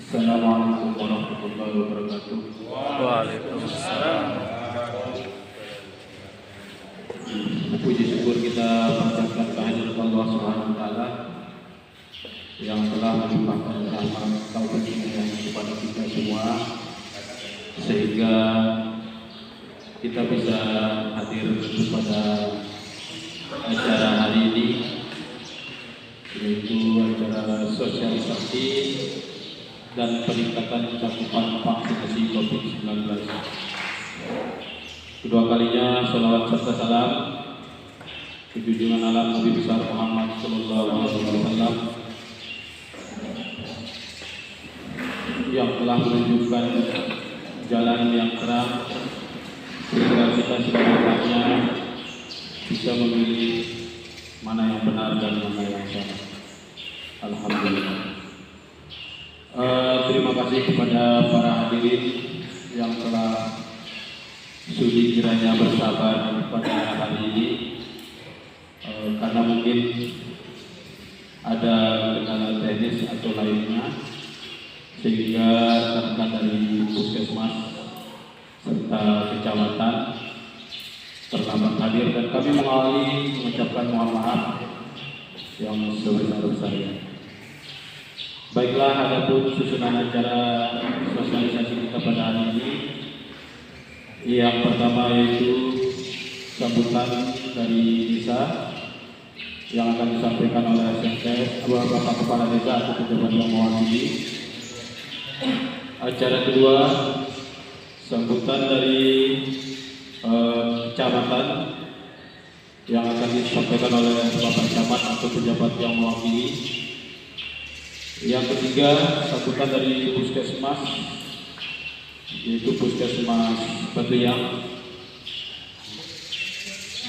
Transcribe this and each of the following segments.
Assalamualaikum warahmatullahi wabarakatuh. Waalaikumsalam. Puji syukur kita panjatkan kehadirat Allah Subhanahu wa taala yang telah melimpahkan rahmat taufik-Nya kepada kita semua sehingga kita bisa hadir pada acara hari ini, yaitu acara sosialisasi dan peningkatan cakupan vaksinasi COVID-19. Kedua kalinya salawat serta salam junjungan alam Nabi besar Muhammad Sallallahu Alaihi Wasallam yang telah menunjukkan jalan yang terang sehingga kita sebanyak-banyaknya bisa memilih mana yang benar dan mana yang salah. Alhamdulillah. Terima kasih kepada para hadirin yang telah sudi kiranya bersabar pada hari ini, karena mungkin ada kendala teknis atau lainnya sehingga rekan dari puskesmas serta kecamatan terlambat hadir, dan kami mengawali mengucapkan mohon maaf yang sebesar-besarnya. Baiklah, adapun susunan acara sosialisasi kita pada hari ini, yang pertama yaitu sambutan dari desa yang akan disampaikan oleh SMKS Bapak Kepala Desa atau pejabat yang mewakili. Acara kedua, sambutan dari kecamatan yang akan disampaikan oleh Bapak Camat atau pejabat yang mewakili. Yang ketiga, sambutan dari puskesmas, yaitu Puskesmas Batuyang.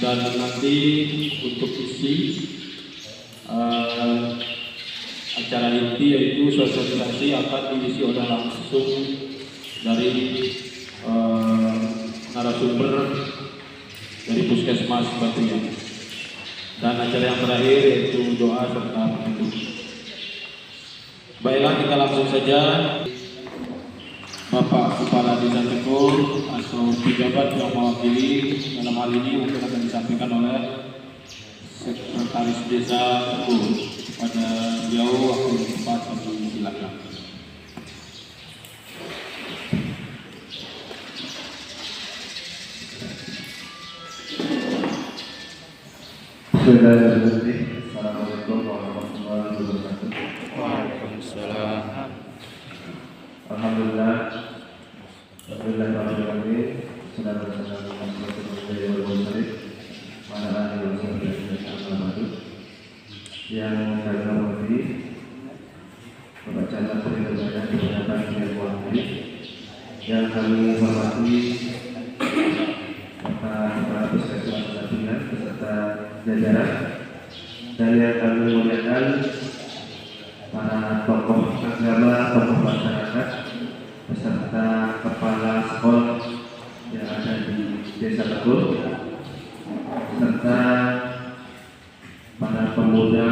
Dan nanti untuk isi acara inti yaitu sosialisasi akan diisi oleh langsung dari narasumber dari Puskesmas Batuyang. Dan acara yang terakhir yaitu doa serta penutup. Baiklah, kita langsung saja. Bapak Kepala Desa Tegur atau pejabat yang mewakili dalam hal ini mungkin akan disampaikan oleh Sekretaris Desa Tegur. Pada beliau waktu tempat, kami silakan. Assalamualaikum warahmatullahi wabarakatuh. Waalaikumsalam. Alhamdulillah, alhamdulillah, saudara saudara yang kami hormati, Bapak Camat Penerbangan Keberatan yang mewakili, yang kami hormati Bapak Kepala Puskesmas Batuyang beserta jajaran, dan yang kami muliakan para tokoh agama, tokoh masyarakat, beserta kepala sekolah yang ada di Desa Tegur, serta para pemuda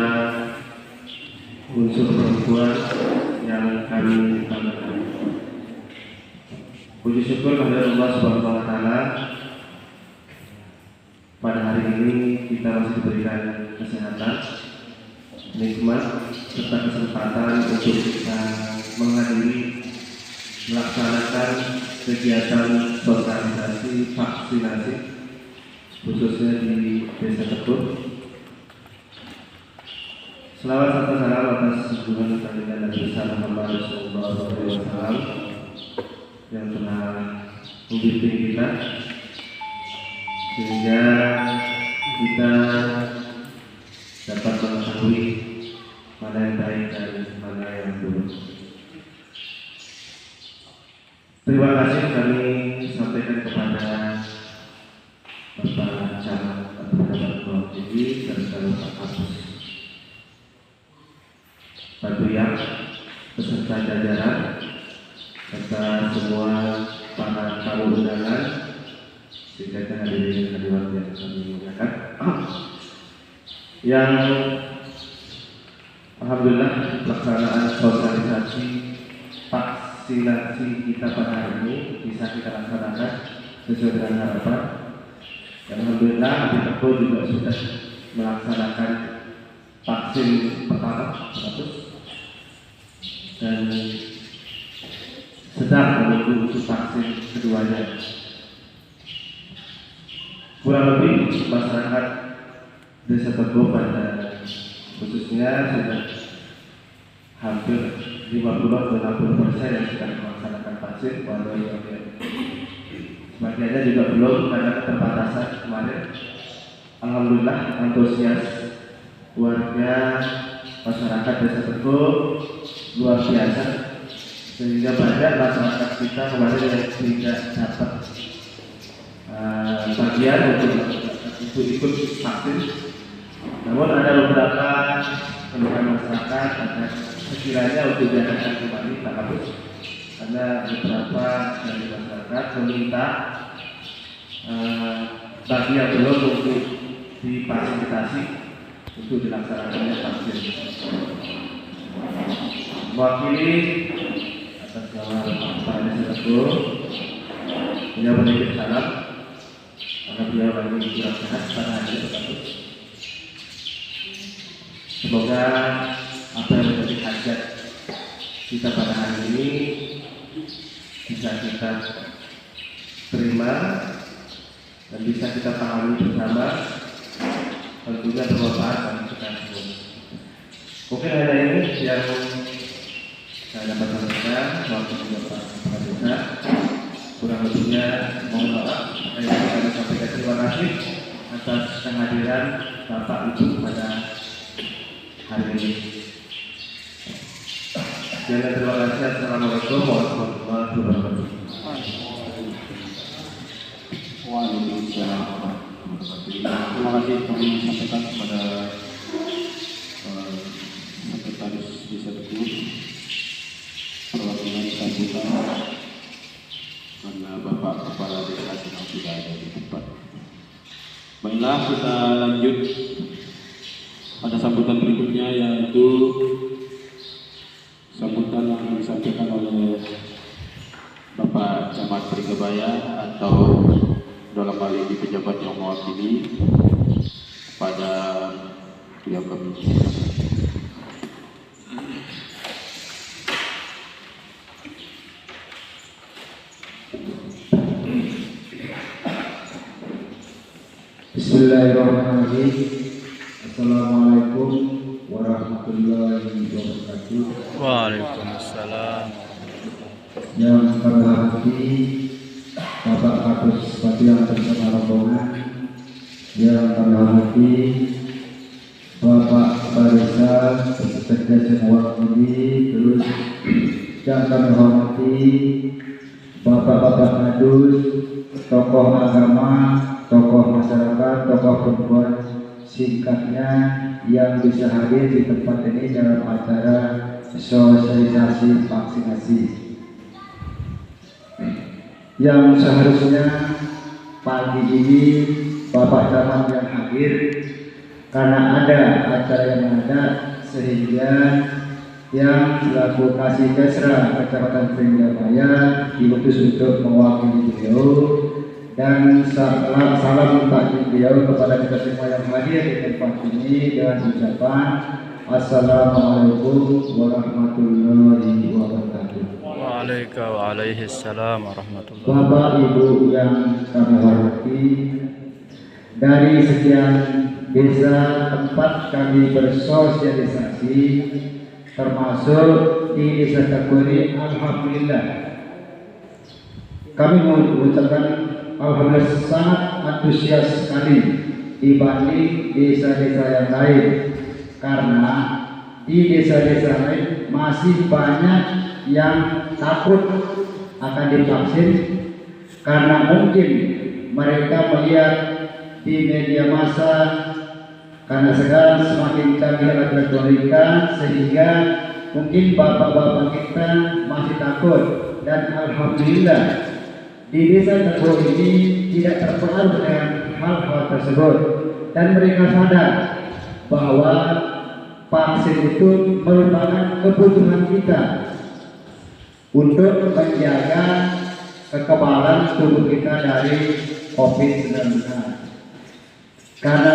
unsur perempuan yang kami banggakan. Puji syukur kepada Allah Subhanahu wa taala, pada hari ini kita masih diberikan kesehatan, nikmat serta kesempatan untuk kita menghadiri melaksanakan kegiatan sosialisasi vaksinasi khususnya di Desa Tegur. Selawat serta salam atas junjungan kalian Nabi besar Muhammad Sallallahu Alaihi Wasallam yang telah membimbing kita sehingga kita dapat mengetahui mana yang baik dan mana yang buruk. Terima kasih kami sampaikan kepada Bapak Camat atau Pejabat Mewakili dan Bapak Kapus Batuyang beserta jajaran serta semua para tamu undangan, sehingga hadirin hadirat yang kami muliakan, yang alhamdulillah pelaksanaan sosialisasi vaksinasi kita pada hari ini bisa kita laksanakan sesuai dengan harapan. Dan alhamdulillah Abi Teguh juga sudah melaksanakan vaksin pertama 100 dan sedang menunggu untuk vaksin keduanya. Kurang lebih masyarakat Desa Teguh pada khususnya sudah hampir 50-60% yang sudah melaksanakan vaksin, walau yang sebagiannya juga belum karena keterbatasan kemarin. Alhamdulillah antusias warga masyarakat Desa Teguh luar biasa, sehingga banyak masyarakat kita kemarin yang tidak dapat bagian untuk ikut vaksin. Namun ada beberapa keluhan masyarakat agar sekiranya untuk diadakan kembali tak harus, karena beberapa dari masyarakat meminta bagi yang belum untuk difasilitasi untuk dilaksanakannya vaksin. Mewakili atas nama Pak Desa Teguh, beliau menitip salam karena beliau lagi kurang sehat pada hari tersebut. Semoga apa yang menjadi hajat kita pada hari ini bisa kita terima dan bisa kita pahami bersama, tentunya bermanfaat bagi kita semua. Mungkin hanya ini yang saya dapat sampaikan waktu juga Pak Desa. Kurang lebihnya mohon maaf. Saya sampaikan terima kasih atas kehadiran Bapak Ibu pada hari ini. Jadi terima kasih. Assalamualaikum warahmatullahi wabarakatuh. Waalaikumsalam warahmatullahi wabarakatuh. Terima kasih kami sampaikan kepada Sekretaris Desa Teguh perwakilan sambutan karena Bapak Kepala Desa sedang tidak ada di tempat. Baiklah, kita lanjut pada sambutan berikutnya, yaitu sambutan yang disampaikan oleh Bapak Camat Prikebaya atau dalam hal ini pejabat yang mewakili pada beliau kami. Bismillahirrahmanirrahim. Assalamualaikum warahmatullahi wabarakatuh. Waalaikumsalam. Yang kami hormati Bapak Kapus Batian bersama rombongan, yang kami hormati Bapak Kepala Desa beserta semua ini, terus yang kami hormati Bapak-bapak Kadus, tokoh agama, tokoh masyarakat, tokoh perempuan, singkatnya yang bisa hadir di tempat ini dalam acara sosialisasi vaksinasi. Yang seharusnya pagi ini Bapak Camat yang hadir, karena ada acara yang mendadak sehingga yang selaku Kasih Kesra Kecamatan Pringgabaya diutus untuk mewakili beliau, dan salam takdim beliau kepada kita semua yang hadir di tempat ini dengan ucapan Assalamualaikum warahmatullahi wabarakatuh. Waalaikumsalam warahmatullahi wabarakatuh. Bapak Ibu yang kami hormati, dari sekian desa tempat kami bersosialisasi, termasuk di Desa Teguh ini, alhamdulillah kami mengucapkan alhamdulillah sangat antusias sekali dibanding desa-desa yang lain, karena di desa-desa lain masih banyak yang takut akan divaksin karena mungkin mereka melihat di media massa, karena sekarang semakin canggih alat elektronika, sehingga mungkin bapak-bapak kita masih takut. Dan alhamdulillah di Desa Teguh ini tidak terpengaruh dengan hal-hal tersebut, dan mereka sadar bahwa vaksin itu merupakan kebutuhan kita. untuk menjaga kekebalan tubuh kita dari COVID-19. Karena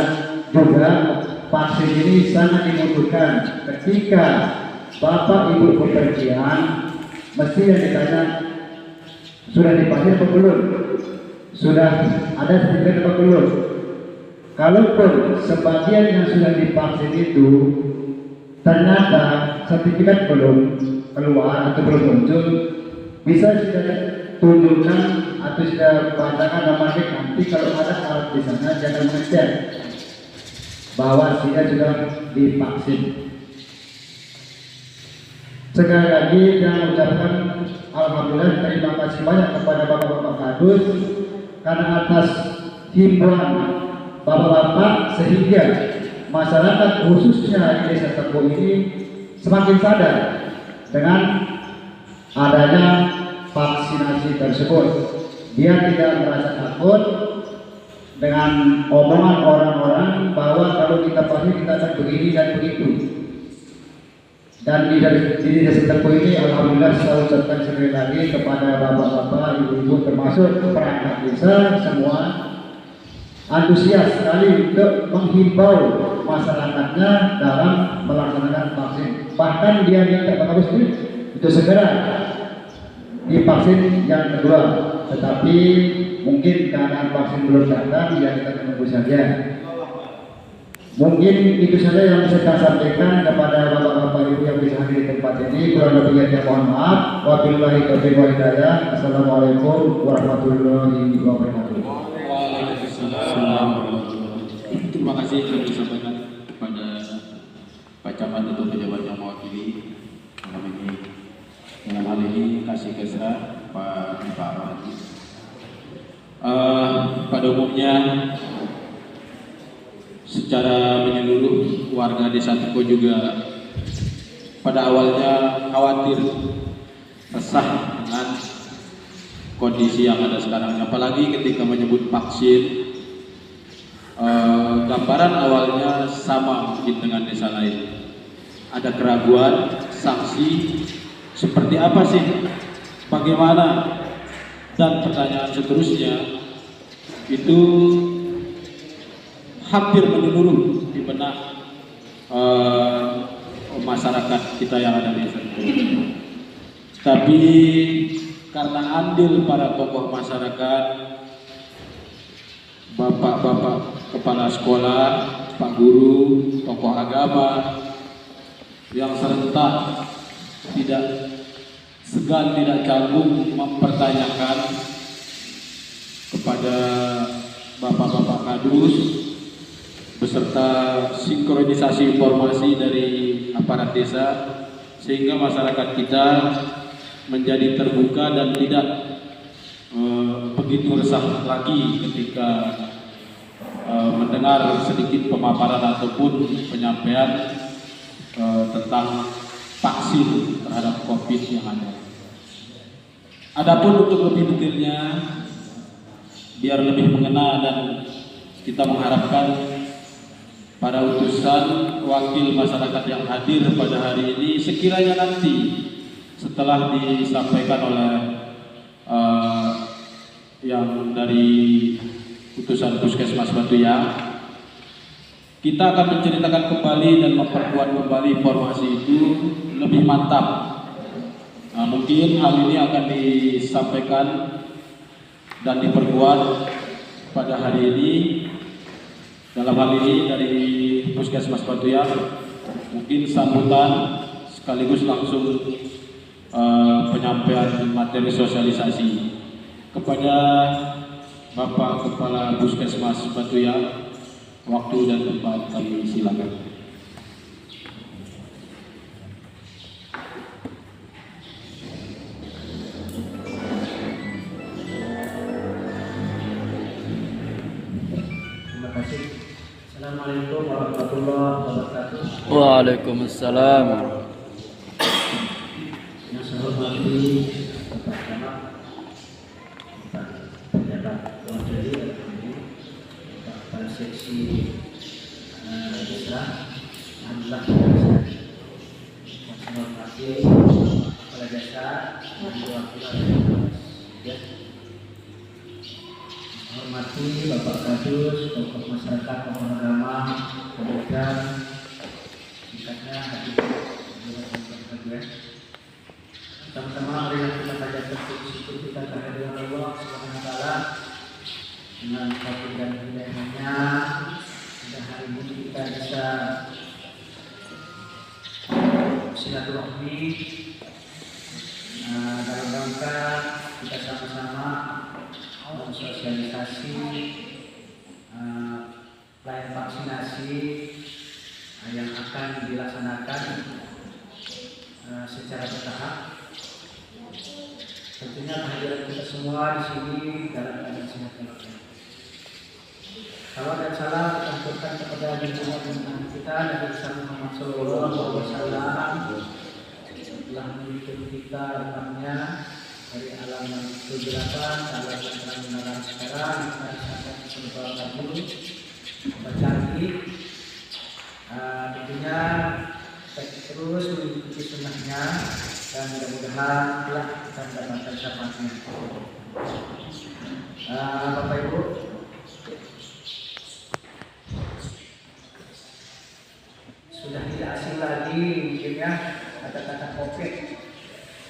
juga vaksin ini sangat dibutuhkan ketika Bapak Ibu bepergian, mesti yang ditanya, sudah divaksin atau belum? Sudah ada sertifikat atau belum? Kalaupun sebagian yang sudah divaksin itu ternyata sertifikat belum keluar atau belum muncul, bisa sudah tunjukkan atau sudah bacakan nomornya, nanti kalau ada alat di sana jangan mengecek bahwa dia sudah divaksin. Sekali lagi saya ucapkan alhamdulillah, terima kasih banyak kepada bapak-bapak kadus karena atas himbauan bapak-bapak sehingga masyarakat khususnya di desa Tebu ini semakin sadar dengan adanya vaksinasi tersebut. Dia tidak merasa takut dengan omongan orang-orang bahwa kalau kita vaksin kita akan begini dan begitu. Dan di desa Tebu ini alhamdulillah saya ucapkan sekali lagi kepada bapak-bapak, ibu-ibu termasuk perangkat desa semua antusias sekali untuk menghimbau masyarakatnya dalam melaksanakan vaksin. Bahkan dia minta Pak Kapus untuk segera divaksin yang kedua, tetapi mungkin karena vaksin belum datang, ya kita menunggu saja. Mungkin itu saja yang bisa saya sampaikan kepada bapak-bapak ibu yang bisa hadir di tempat ini. Kurang lebihnya mohon maaf. Wabillahi taufiq wal hidayah. Assalamualaikum warahmatullahi wabarakatuh. Terima kasih yang disampaikan kepada Pak Camat atau pejabat yang mewakili dalam hal ini Kasih Kesra Pak Ahmad. Pada umumnya secara menyeluruh warga Desa Teko juga pada awalnya khawatir, resah dengan kondisi yang ada sekarang, apalagi ketika menyebut vaksin. Gambaran awalnya sama mungkin dengan desa lain, ada keraguan, sanksi seperti apa sih, bagaimana, dan pertanyaan seterusnya itu hampir menyeluruh di benak masyarakat kita yang ada di desa. Tapi karena andil para tokoh masyarakat, bapak-bapak kepala sekolah, pak guru, tokoh agama yang serentak tidak segan tidak canggung mempertanyakan kepada bapak-bapak kadus beserta sinkronisasi informasi dari aparat desa, sehingga masyarakat kita menjadi terbuka dan tidak begitu resah lagi ketika mendengar sedikit pemaparan ataupun penyampaian tentang vaksin terhadap COVID yang ada. Adapun untuk lebih detailnya, biar lebih mengena dan kita mengharapkan para utusan wakil masyarakat yang hadir pada hari ini sekiranya nanti setelah disampaikan oleh yang dari utusan Puskesmas Batuyang, kita akan menceritakan kembali dan memperkuat kembali informasi itu lebih mantap. Nah, mungkin hal ini akan disampaikan dan diperkuat pada hari ini. Dalam hal ini dari Puskesmas Batuyang, mungkin sambutan sekaligus langsung penyampaian materi sosialisasi kepada Bapak Kepala Puskesmas Batuyang. Waktu dan tempat kami silakan. Terima kasih. Assalamualaikum warahmatullahi wabarakatuh. Waalaikumsalam. Yang saya hormati Bapak Camat, Pak Pejabat Wakili, Pak Kepala Seksi Desa, Alhamdulillah Terima kasih kepala desa dan wakil ya. Hormati Bapak Kadus, tokoh masyarakat, tokoh agama, kemudian tingkatnya hadir ya. Sama-sama marilah kita panjatkan syukur kita kehadiran Allah Subhanahu wa taala dengan taufik dan hidayahnya. Dan hari ini kita bisa silaturahmi dalam rangka kita sama-sama mensosialisasi pelayanan vaksinasi yang akan dilaksanakan secara bertahap. Tentunya kehadiran kita semua di sini dalam keadaan sehat walafiat. Salam dan salam kita aturkan kepada junjungan kita Nabi Muhammad SAW telah menuntun kita rumahnya dari alam kegelapan ke alam terang sekarang kita akan serba baru bercanggih. Tentunya terus mengikuti sunnahnya dan mudah-mudahan telah kita mendapatkan syafaatnya. Bapak Ibu, sudah tidak asing lagi mungkin ya kata-kata COVID,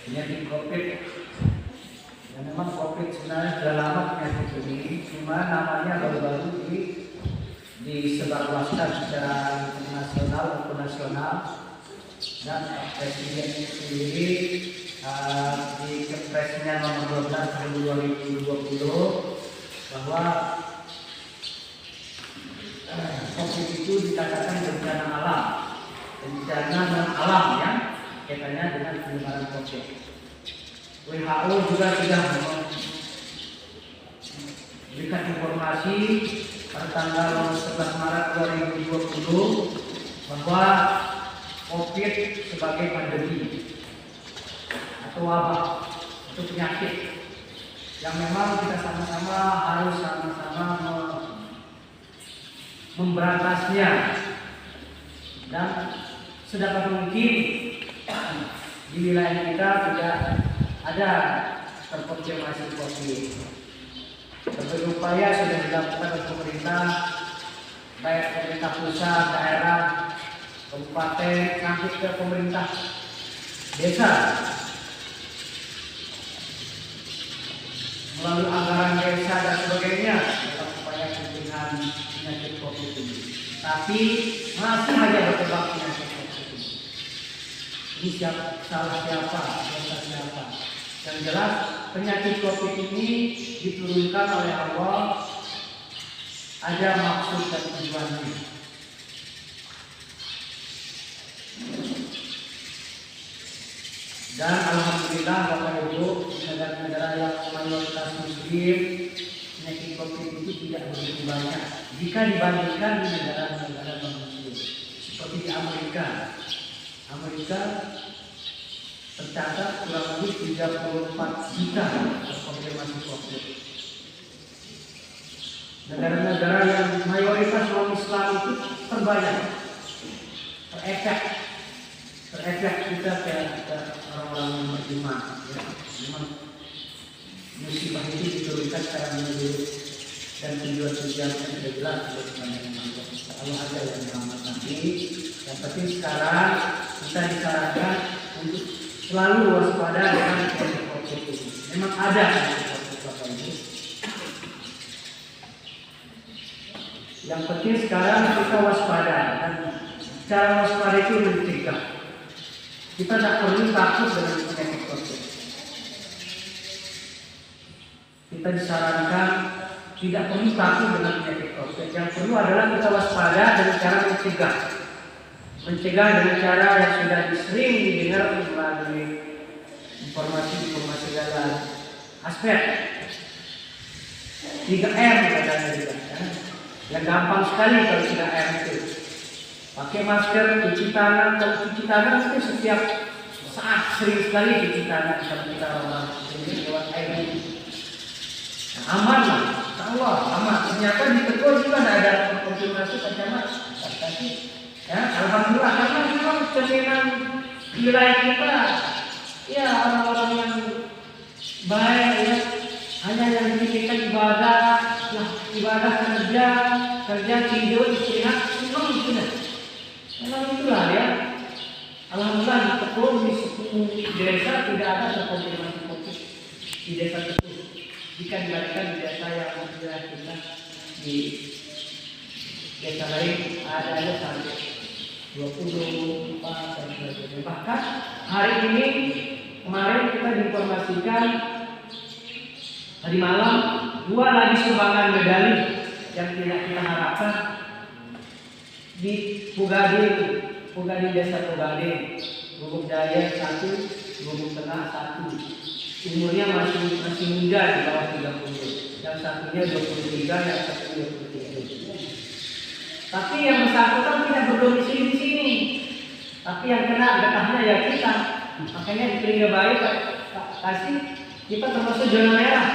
penyakit COVID. Dan memang COVID sebenarnya sudah lama penyakit ini, cuma namanya baru-baru disebarluaskan secara internasional maupun nasional. Dan Presiden sendiri di Kepresnya nomor 12 tahun 2020 bahwa COVID itu dikatakan bencana alam, bencana non alam ya, kaitannya dengan penyebaran COVID. WHO juga sudah memberikan informasi pada tanggal 11 Maret 2020 bahwa COVID sebagai pandemi atau wabah atau penyakit yang memang kita sama-sama harus sama-sama memberantasnya, dan sedapat mungkin di wilayah kita tidak ada terkonfirmasi COVID. Berbagai upaya sudah dilakukan oleh pemerintah, baik pemerintah pusat, daerah, kabupaten, sampai ke pemerintah desa, melalui anggaran desa dan sebagainya dalam upaya pencegahan penyakit COVID ini. Tapi masih aja berkembang penyakit COVID ini. Ini salah siapa? Yang jelas penyakit COVID ini diturunkan oleh Allah, ada maksud dan tujuannya. Dan alhamdulillah Bapak Ibu, negara-negara yang mayoritas Muslim, penyakit COVID itu tidak begitu banyak jika dibandingkan di negara-negara non-Muslim. Seperti di Amerika tercatat kurang lebih 34 juta terkonfirmasi COVID. Negara-negara yang mayoritas non-Islam itu terbanyak terefek kita ke orang-orang yang beriman. Ya. Memang musibah itu diturunkan secara menyeluruh dan tujuan-tujuannya sudah jelas Allah ada yang selamat nanti. Yang penting sekarang kita disarankan untuk selalu waspada dengan COVID ini. Memang ada Bapak Ibu. Yang penting sekarang kita waspada, dan cara waspada itu mencegah. Kita tidak perlu takut dengan penyakit COVID. Kita disarankan tidak perlu takut dengan penyakit COVID. Yang perlu adalah kita waspada dengan cara mencegah. Mencegah dengan cara yang sudah sering didengar melalui informasi dalam aspek 3M katanya juga. Yang gampang sekali kalau 3M itu. Pakai masker, cuci tangan. Kalau cuci tangan itu setiap saat sering sekali cuci tangan kalau kita orang ini lewat air ini. Nah, aman lah, Allah aman. Ternyata di Teguh juga ada konfirmasi ancaman. Tapi ya alhamdulillah karena memang cerminan wilayah kita ya orang-orang yang baik ya, hanya yang dipikirkan ibadah, ya, ibadah kerja tidur istirahat, memang sudah. Memang itulah ya. Alhamdulillah di Tekun di desa tidak ada terkonfirmasi COVID di desa Tekun. Jika dibandingkan di desa yang wilayah kita di desa lain ada sampai 24 dan sebagainya. Bahkan hari ini kemarin kita diinformasikan tadi malam 2 lagi sumbangan medali yang tidak kita harapkan di Pugadi desa Pugadi, Gubuk Jaya 1, Gubuk Tengah 1. Umurnya masih muda di bawah 30. Yang satunya 23, yang satu 23. Tapi yang bersangkutan tidak berdomisili di sini. Tapi yang kena getahnya ya kita. Makanya di Telinga Baik kasih kita termasuk zona merah.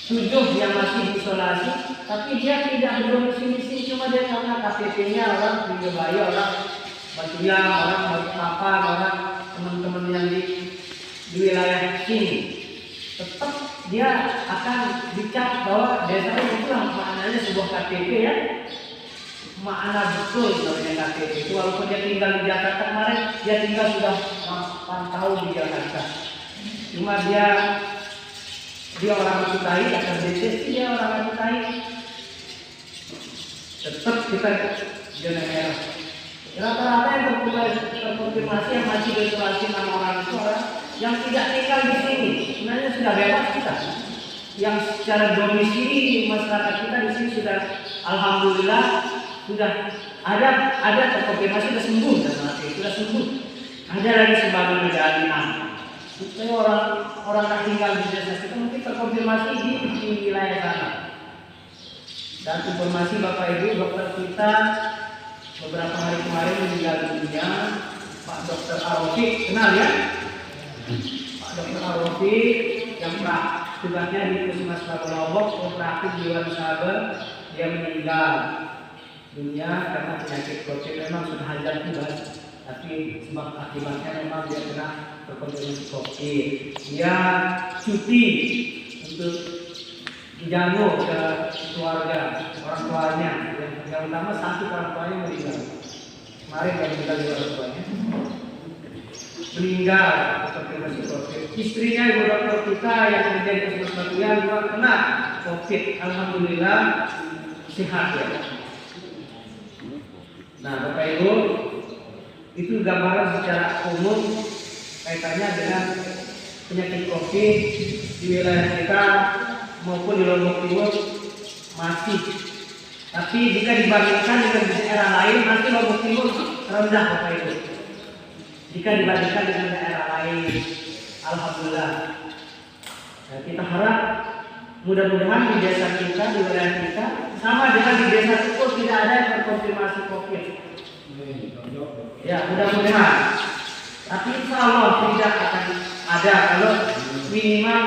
7 yang masih isolasi, tapi dia tidak berdomisili di sini, cuma dia karena KTP-nya orang Telinga Baik, orang Batuya, orang Balikpapan, orang teman-teman yang di wilayah sini. Tetap dia akan dicap bahwa desa itu maknanya sebuah KTP ya. Makna betul namanya KTP itu, walaupun dia tinggal di Jakarta kemarin, dia tinggal sudah 8 tahun di Jakarta. Cuma dia orang Kutai, akan dia orang Kutai. Tetap kita zona merah. Rata-rata yang terkonfirmasi yang masih berisolasi 6 orang itu orang yang tidak tinggal di sini. Sebenarnya sudah bebas kita. Yang secara domisili masyarakat kita di sini sudah alhamdulillah sudah ada terkonfirmasi sudah sembuh dan sudah sembuh. Ada lagi sumbangan medali supaya orang yang tinggal di desa kita mungkin terkonfirmasi di wilayah sana. Dan informasi Bapak Ibu dokter kita beberapa hari kemarin meninggal dunia, Pak Dr. Arofik, kenal ya? Pak Dr. Arofik yang tugasnya di Puskesmas Lombok, praktik di Sabar, dia meninggal dunia karena penyakit COVID. Memang sudah hajat tugas, tapi sebab akibatnya memang dia kena terkonfirmasi COVID. Dia cuti untuk dijangkau ke keluarga, orang tuanya. Yang utama satu orang tuanya meninggal. Kemarin yang meninggal dua orang tuanya meninggal terkonfirmasi COVID. Istrinya ibu dokter kita yang kerja di Puskesmas Batuya juga kena COVID. Alhamdulillah sehat ya. Nah, Bapak Ibu, itu gambaran secara umum kaitannya dengan penyakit COVID di wilayah kita maupun di Lombok Timur masih. Tapi jika dibandingkan dengan daerah lain, masih Lombok Timur rendah Bapak Ibu. Jika dibandingkan dengan daerah lain, alhamdulillah. Nah, kita harap mudah-mudahan di desa kita, di wilayah kita, sama dengan di desa itu tidak ada yang terkonfirmasi COVID. Ya, mudah-mudahan. Tapi insya Allah tidak akan ada kalau minimal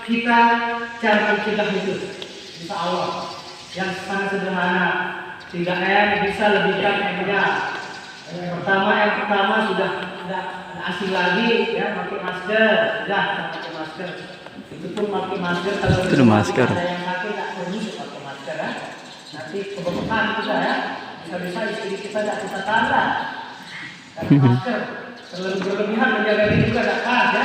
kita cara mencegah itu. Insya Allah yang sangat sederhana, 3M bisa lebihkan M-nya. Yang pertama sudah tidak asing lagi ya, pakai masker, sudah pakai masker. Itu pun pakai masker kalau itu masker. Ada yang pakai tak perlu pakai masker ya. Nanti kebetulan kita ya, bisa-bisa istri kita tidak bisa tanda. Pakai masker terlalu berlebihan menjaga diri juga tidak pas ya.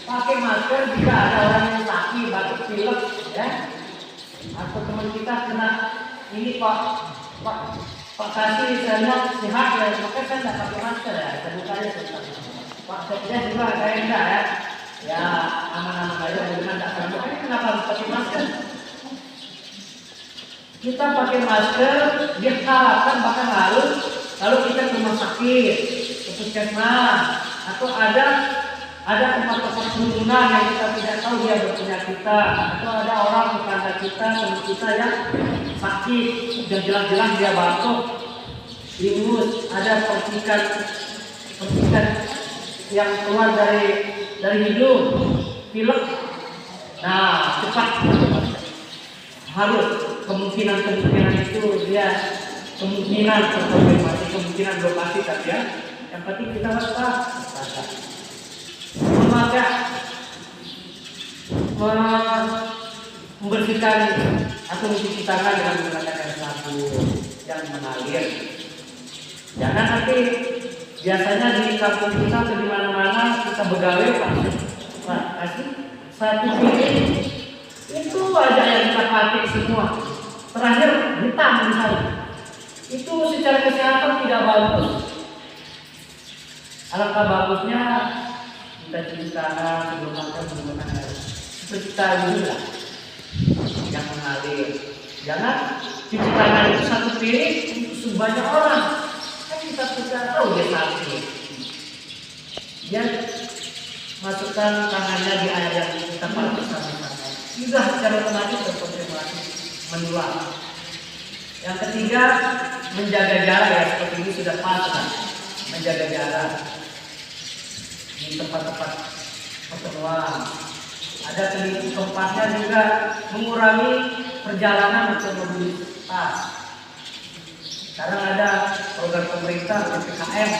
Pakai masker jika ada orang yang sakit, batuk pilek ya, atau teman kita kena ini Pak kasih saya sehat ya, maka saya tidak pakai masker ya, saya bukanya sebentar. Pak saya juga saya enggak ya, ya aman-aman aja, mudah-mudahan tidak sampai. Ini kenapa harus pakai masker? Kita pakai masker, diharapkan bahkan lalu kita ke rumah sakit, ke puskesmas, atau ada tempat-tempat kerumunan yang kita tidak tahu dia berpenyakitan, atau ada orang tetangga kita, teman kita yang sakit, sudah jelas-jelas dia batuk, ingus, ada percikan yang keluar dari hidung, pilek. Nah, cepat harus kemungkinan itu dia kemungkinan terkonfirmasi, kemungkinan belum pasti tapi ya. Yang penting kita waspada. Maka membersihkan atau mencuci tangan dengan menggunakan air sabun yang mengalir. Jangan nanti biasanya di kampung kita atau di mana-mana kita begawe kasih satu piring itu aja yang kita pakai semua. Terakhir hitam misalnya. Itu secara kesehatan tidak bagus. Alangkah bagusnya kita cuci tangan sebelum makan menggunakan air seperti tadi lah yang mengalir. Jangan cuci tangan itu satu piring untuk sebanyak orang. Kan kita sudah tahu dia sakit. Dia masukkan tangannya di air yang kita pakai bersama-sama. Sudah secara otomatis terkonfirmasi menular. Yang ketiga, menjaga jarak ya, seperti ini sudah pasti. Menjaga jarak di tempat-tempat pertemuan. Ada tempatnya juga mengurangi perjalanan atau mobilitas. Sekarang ada program pemerintah PPKM,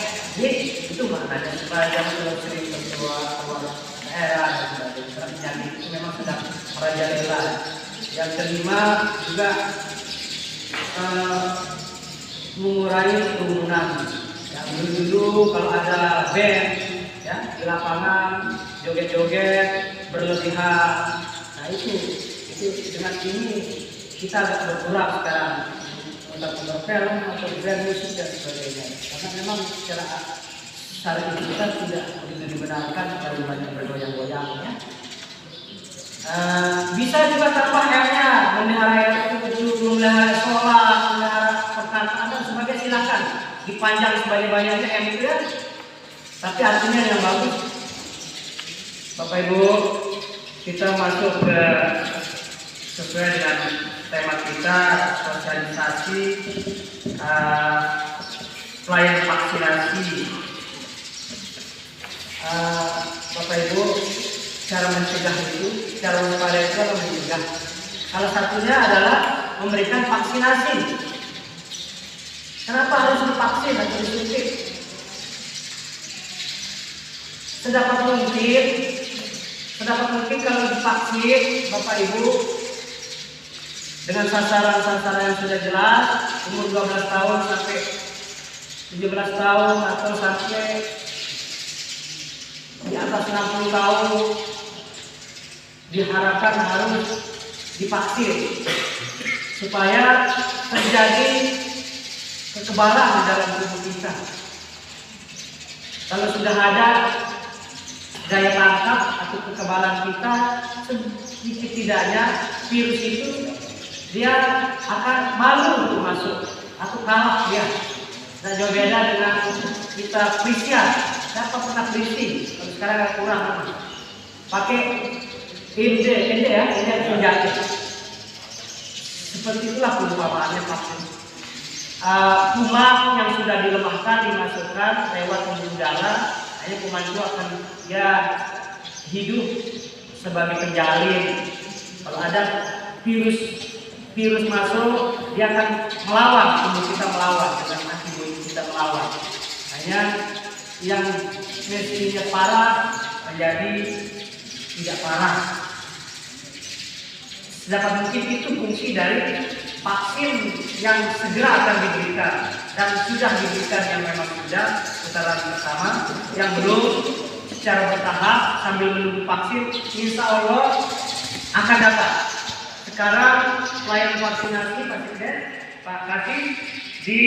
itu maknanya supaya jangan terlalu sering keluar daerah dan sebagainya. Karena penyakit itu memang sedang merajalela. Yang kelima juga mengurangi kerumunan. Yang dulu kalau ada band ya di lapangan joget-joget berlebihan. Nah itu dengan ini kita agak berkurang sekarang untuk film atau band musik dan sebagainya. Karena memang secara syariat kita tidak begitu dibenarkan kalau banyak bergoyang-goyang ya. Bisa juga tanpa airnya, memelihara memelihara sholat, memelihara perkataan dan sebagainya, silakan dipanjang sebanyak-banyaknya air itu ya. Tapi artinya yang bagus, Bapak Ibu, kita masuk ke sesuai dengan tema kita sosialisasi pelayanan vaksinasi. Bapak Ibu, cara mencegah itu, cara waspada itu adalah mencegah. Salah satunya adalah memberikan vaksinasi. Kenapa harus divaksin atau disuntik? Sedapat mungkin kalau divaksin, Bapak Ibu, dengan sasaran-sasaran yang sudah jelas, umur 12 tahun sampai 17 tahun atau sampai di atas 60 tahun diharapkan harus divaksin supaya terjadi kekebalan di dalam tubuh kita. Kalau sudah ada daya tangkap atau kekebalan kita, sedikit tidaknya virus itu dia akan malu untuk masuk atau kalah dia. Nah, jauh beda dengan kita PCR. Siapa pernah PCR? Kalau sekarang agak kurang. Pakai ND ya, ini yang penjahit. Seperti itulah perumpamaannya vaksin. Kuman yang sudah dilemahkan dimasukkan lewat pembuluh darah, hanya kuman itu akan ya hidup sebagai penjalin. Kalau ada virus masuk, dia akan melawan, tubuh kita melawan dengan antibodi kita melawan. Hanya yang mestinya parah menjadi tidak parah. Dapat mungkin itu fungsi dari vaksin yang segera akan diberikan dan sudah diberikan yang memang sudah putaran pertama, yang belum secara bertahap sambil menunggu vaksin, insya Allah akan dapat. Sekarang pelayanan vaksinasi Pak Kasih di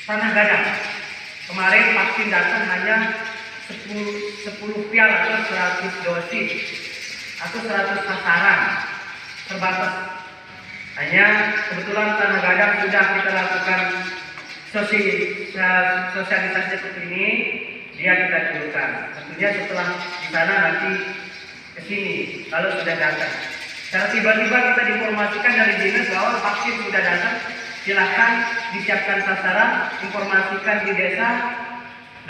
Tanah Gadang. Kemarin vaksin datang hanya 10 pial atau 100 dosis atau 100 sasaran terbatas. Hanya kebetulan Tanah Gadang sudah kita lakukan sosialisasi seperti ini, dia kita dulukan. Tentunya setelah di sana nanti ke sini kalau sudah datang. Secara tiba-tiba kita diinformasikan dari dinas bahwa vaksin sudah datang, silakan disiapkan sasaran, informasikan di desa,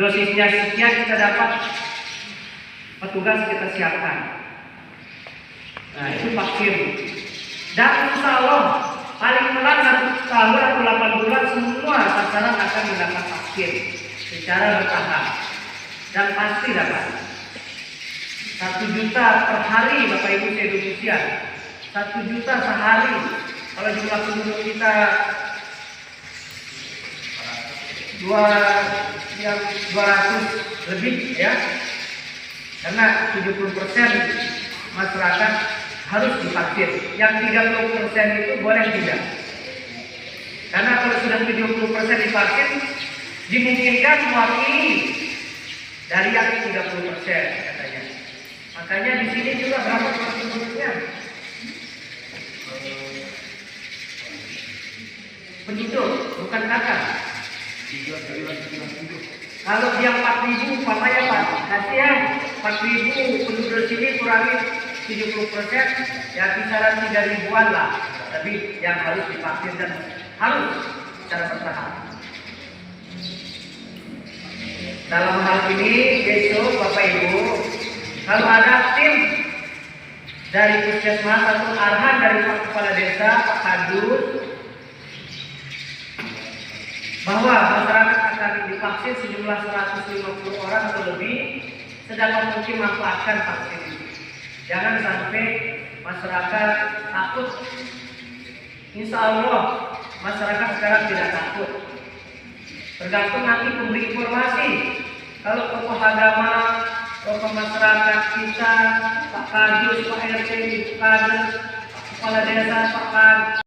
dosisnya sekian kita dapat, petugas kita siapkan. Nah itu vaksin. Dan insya Allah paling telat 1 tahun atau 8 bulan semua sasaran akan mendapat vaksin secara bertahap dan pasti dapat. 1 juta per hari Bapak Ibu se-Indonesia, 1 juta sehari. Kalau jumlah penduduk kita 200 lebih ya, karena 70% masyarakat harus divaksin. Yang 30% itu boleh tidak. Karena kalau sudah 70% divaksin, dimungkinkan mewakili dari yang 30% katanya. Makanya di sini juga berapa penduduknya? Penduduk, bukan kakak. Kalau dia 4.000, umpamanya Pak, kasih ya 4.000 penduduk sini kurangi 70%, ya kisaran 3.000-an lah. Tapi yang harus divaksin dan harus secara bertahap. Dalam hal ini besok Bapak Ibu, kalau ada tim dari puskesmas atau arahan dari Pak Kepala Desa, Pak Kadus, bahwa masyarakat akan divaksin sejumlah 150 orang atau lebih, sedangkan mungkin manfaatkan vaksin ini. Jangan sampai masyarakat takut. Insya Allah masyarakat sekarang tidak takut. Tergantung nanti pemberi informasi. Kalau tokoh agama, tokoh masyarakat kita, Pak Kadus, Pak RT, Pak Kadus, Pak Kepala Desa, Pak